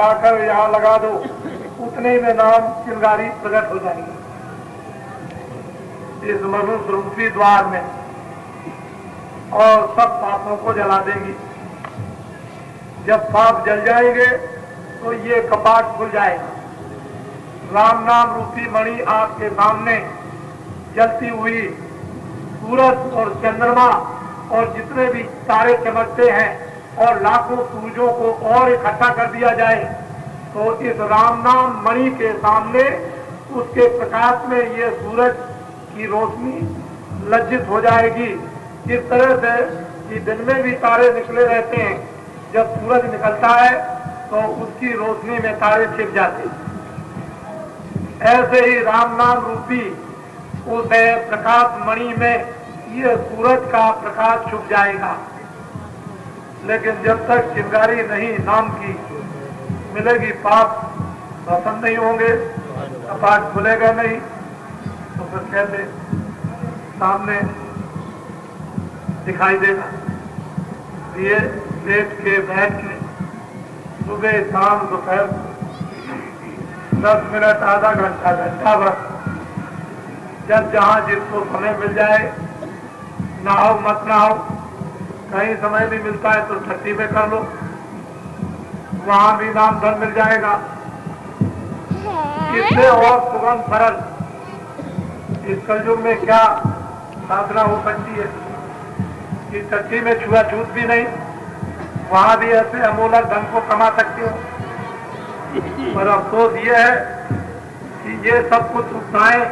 हटाकर यहाँ लगा दो, उतने में नाम चिंगारी प्रकट हो जाएगी इस मनुष्य रूपी द्वार में और सब पापों को जला देगी। जब पाप जल जाएंगे तो ये कपाट खुल जाएगा। राम नाम रूपी मणि आपके सामने जलती हुई सूरज और चंद्रमा और जितने भी तारे चमकते हैं और लाखों सूरजों को और इकट्ठा कर दिया जाए तो इस राम नाम मणि के सामने उसके प्रकाश में ये सूरज की रोशनी लज्जित हो जाएगी। इस तरह से कि दिन में भी तारे निकले रहते हैं, जब सूरज निकलता है तो उसकी रोशनी में तारे छिप जाते हैं। ऐसे ही राम नाम रूपी उस प्रकाश मणि में ये सूरज का प्रकाश छुप जाएगा। लेकिन जब तक चिंगारी नहीं नाम की मिलेगी, पाप भस्म नहीं होंगे, कपाट खुलेगा नहीं, तो फिर कैसे सामने दिखाई देगा। ये लेट के बैठ के सुबह शाम दोपहर 10 मिनट आधा घंटा घंटा भर जब जहां जिसको समय मिल जाए, नहाओ मत नहाओ, कहीं समय भी मिलता है तो छठी में कर लो, वहां भी नाम धन मिल जाएगा। इससे और सुगम सरल इस कलयुग में क्या साधना हो सकती है कि छठी में छुआछूत भी नहीं, वहां भी ऐसे अमूलक धन को कमा सकते हो। पर अफसोस ये है कि ये सब कुछ सुविधाएं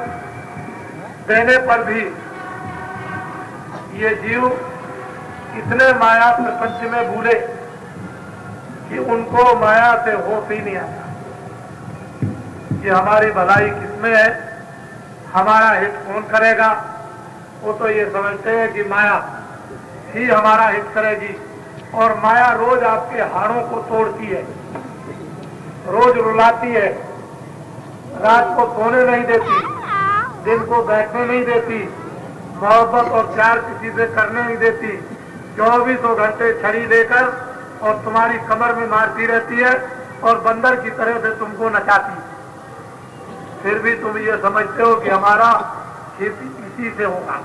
देने पर भी ये जीव इतने माया प्रपंच में भूले कि उनको माया से होश ही नहीं आता कि हमारी भलाई किसमें है, हमारा हित कौन करेगा। वो तो ये समझते हैं कि माया ही हमारा हित करेगी और माया रोज आपके हाड़ों को तोड़ती है, रोज रुलाती है, रात को सोने नहीं देती, दिन को बैठने नहीं देती, मोहब्बत और प्यार किसी से करने नहीं देती, 24 घंटे छड़ी लेकर और तुम्हारी कमर में मारती रहती है और बंदर की तरह से तुमको नचाती है। फिर भी तुम ये समझते हो कि हमारा खेती इसी से होगा।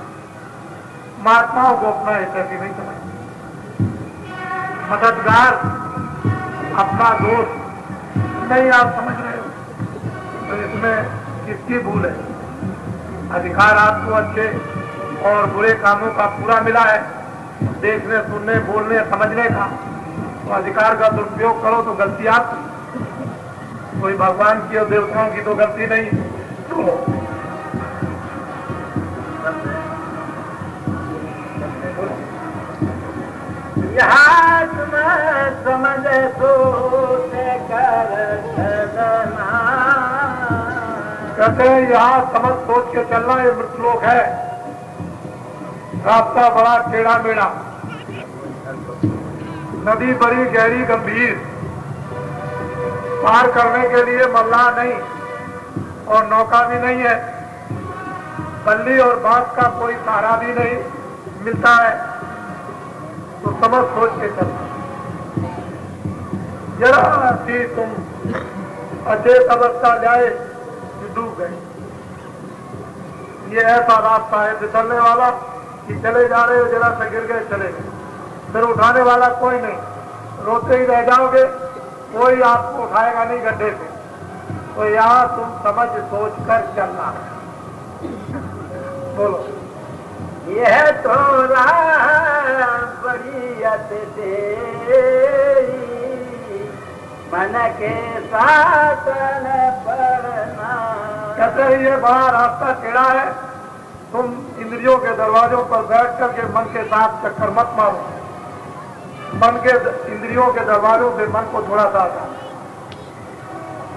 महात्माओं को अपना हित भी नहीं समझते, मददगार अपना दोस्त नहीं आप समझ रहे हो, तो इसमें किसकी भूल है। अधिकार आपको अच्छे और बुरे कामों का पूरा मिला है, देखने सुनने बोलने समझने का, तो अधिकार का दुरुपयोग करो तो गलती आपकी, कोई भगवान की और देवताओं की तो गलती नहीं। तो यहाँ तुम्हें समझ सोच कर कहते हैं यहाँ समझ सोच के चलना ये मृतलोक है। रास्ता बड़ा टेढ़ा मेढ़ा, नदी बड़ी गहरी गंभीर, पार करने के लिए मल्लाह नहीं और नौका भी नहीं है, बल्ली और बांस का कोई सहारा भी नहीं मिलता है। तो समझ सोच के चलना। जरा सी तुम अचेत अवस्था जाए कि डूब गए। ये ऐसा रास्ता है फिसलने वाला कि चले जा रहे हो, जरा से गिर गए चले गए, फिर उठाने वाला कोई नहीं, रोते ही रह जाओगे, कोई आपको उठाएगा नहीं गड्ढे से। तो यहाँ तुम समझ सोच कर चलना। बोलो। यह तो बड़ियत तेरी मन के साथ पढ़ना। कहते हैं ये बड़ा रास्ता टेढ़ा है, तुम इंद्रियों के दरवाजों पर बैठ करके मन के साथ चक्कर मत मारो। मन के इंद्रियों के दरवाजों से मन को थोड़ा सा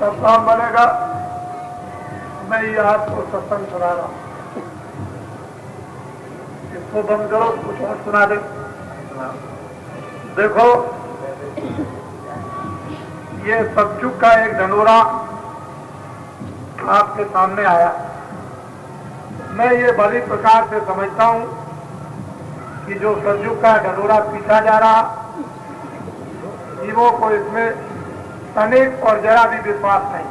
तब काम बनेगा। मैं ये आपको सत्संग सुना रहा हूं, इसको बंद करो, कुछ और सुना दे। देखो ये सतयुग का एक ढंढोरा आपके सामने आया। मैं ये भली प्रकार से समझता हूं कि जो सतयुग का ढंढोरा पीछा जा रहा, जीवों को इसमें तनिक और जरा भी विश्वास नहीं।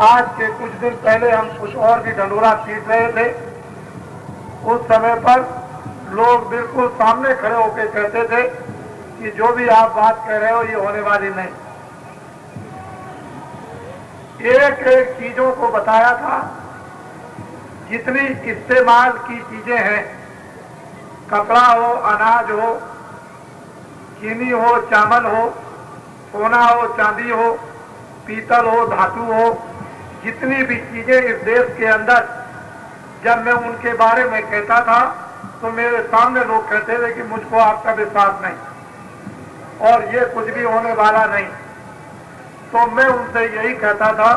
आज के कुछ दिन पहले हम कुछ और भी ढंढोरा पीट रहे थे। उस समय पर लोग बिल्कुल सामने खड़े होकर कहते थे कि जो भी आप बात कह रहे हो ये होने वाली नहीं। एक एक चीजों को बताया था। जितनी इस्तेमाल की चीजें हैं, कपड़ा हो, अनाज हो, चीनी हो, चावल हो, सोना हो, चांदी हो, पीतल हो, धातु हो, जितनी भी चीजें इस देश के अंदर, जब मैं उनके बारे में कहता था तो मेरे सामने लोग कहते थे कि मुझको आपका विश्वास नहीं और ये कुछ भी होने वाला नहीं। तो मैं उनसे यही कहता था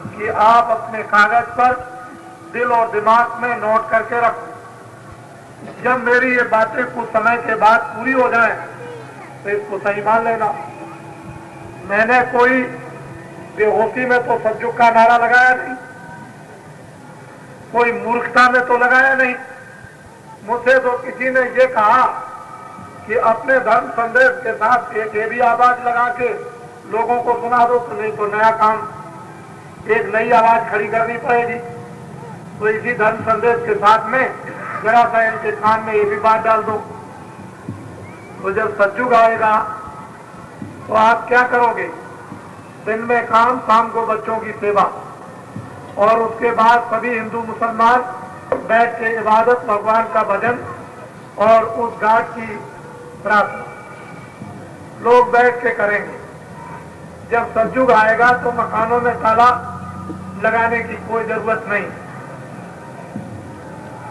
कि आप अपने कागज पर दिल और दिमाग में नोट करके रखो। जब मेरी ये बातें कुछ समय के बाद पूरी हो जाए तो इसको सही मान लेना। मैंने कोई बेहोशी में तो सतयुग का नारा लगाया नहीं, कोई मूर्खता में तो लगाया नहीं। मुझसे तो किसी ने ये कहा कि अपने धर्म संदेश के साथ एक ये भी आवाज लगा के लोगों को सुना दो, तो नहीं तो नया काम, एक नई आवाज खड़ी करनी पड़ेगी। तो इसी धर्म संदेश के साथ में जरा सा इनके कान में ये भी बात डाल दो। तो जब सतयुग आएगा तो आप क्या करोगे? दिन में काम, शाम को बच्चों की सेवा, और उसके बाद सभी हिंदू मुसलमान बैठ के इबादत, भगवान का भजन और उस घाट की प्रार्थना लोग बैठ के करेंगे। जब सतयुग आएगा तो मकानों में ताला लगाने की कोई जरूरत नहीं।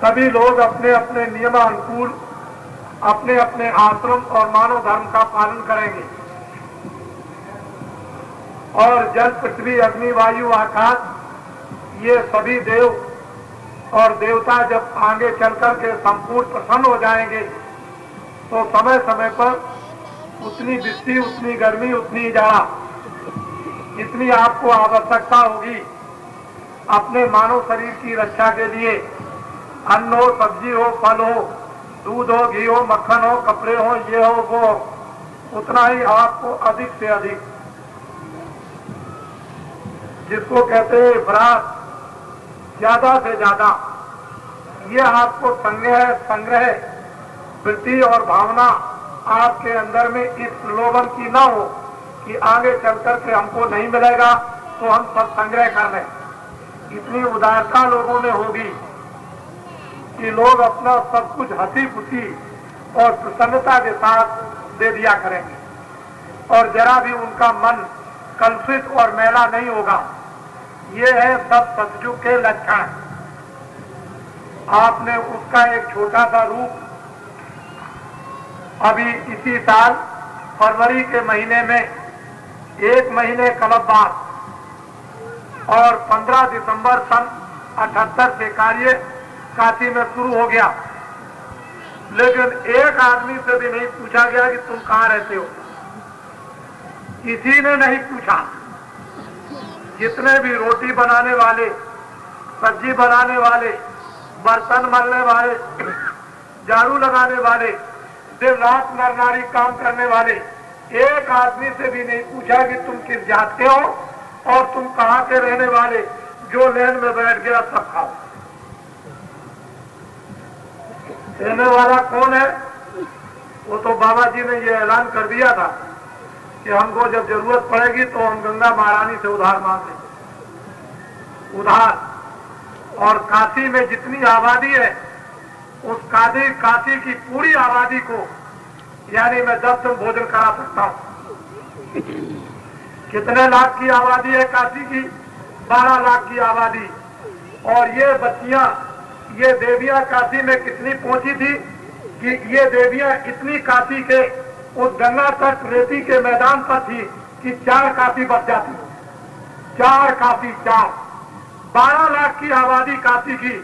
सभी लोग अपने अपने नियमानुकूल अपने अपने आश्रम और मानव धर्म का पालन करेंगे। और जल, पृथ्वी, अग्नि, वायु, आकाश, ये सभी देव और देवता जब आगे चलकर के संपूर्ण प्रसन्न हो जाएंगे तो समय समय पर उतनी वृष्टि, उतनी गर्मी, उतनी जाड़ा, इतनी आपको आवश्यकता होगी अपने मानव शरीर की रक्षा के लिए। अन्न हो, सब्जी हो, फल हो, दूध हो, घी हो, मक्खन हो, कपड़े हो, ये हो, वो हो, उतना ही आपको अधिक से अधिक, जिसको कहते हैं इफरात, ज्यादा से ज्यादा, ये आपको संग्रह वृत्ति और भावना आपके अंदर में इस प्रलोभन की ना हो कि आगे चलकर के हमको नहीं मिलेगा तो हम सब संग्रह कर लें। इतनी उदारता लोगों में होगी कि लोग अपना सब कुछ हंसी खुशी और प्रसन्नता के साथ दे दिया करेंगे और जरा भी उनका मन कलुषित और मैला नहीं होगा। ये है सब सतयुग के लक्षण। आपने उसका एक छोटा सा रूप अभी इसी साल फरवरी के महीने में, एक महीने कलब बाद, और 15 दिसंबर सन 78 से कार्य काशी में शुरू हो गया। लेकिन एक आदमी से भी नहीं पूछा गया कि तुम कहां रहते हो। किसी ने नहीं पूछा। जितने भी रोटी बनाने वाले, सब्जी बनाने वाले, बर्तन मलने वाले, झाड़ू लगाने वाले, दिन रात नर नारी काम करने वाले, एक आदमी से भी नहीं पूछा कि तुम किस जात के हो और तुम कहां के रहने वाले। जो लेन में बैठ गया सब खाओ। देने वाला कौन है? वो तो बाबा जी ने ये ऐलान कर दिया था कि हमको जब जरूरत पड़ेगी तो हम गंगा महारानी से उधार मांगे, उधार। और काशी में जितनी आबादी है उस काशी की पूरी आबादी को, यानी मैं 10 दिन भोजन करा सकता हूं। कितने लाख की आबादी है काशी की? 12 लाख की आबादी। और ये बच्चियां, ये देवियां काशी में कितनी पहुंची थी कि ये देवियां इतनी काशी के उस गंगा तट रेती के मैदान पर थी कि 4 काशी बच जाती। 4 काशी, 4। 12 लाख की आबादी काशी की,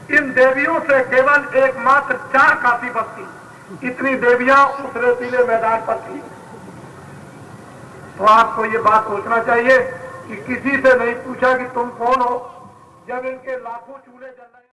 इन देवियों से केवल एकमात्र 4 काशी बचती। इतनी देवियां उस रेतीले मैदान पर थी। तो आपको ये बात सोचना चाहिए कि किसी से नहीं पूछा कि तुम कौन हो। जब इनके लाखों चूल्हे जल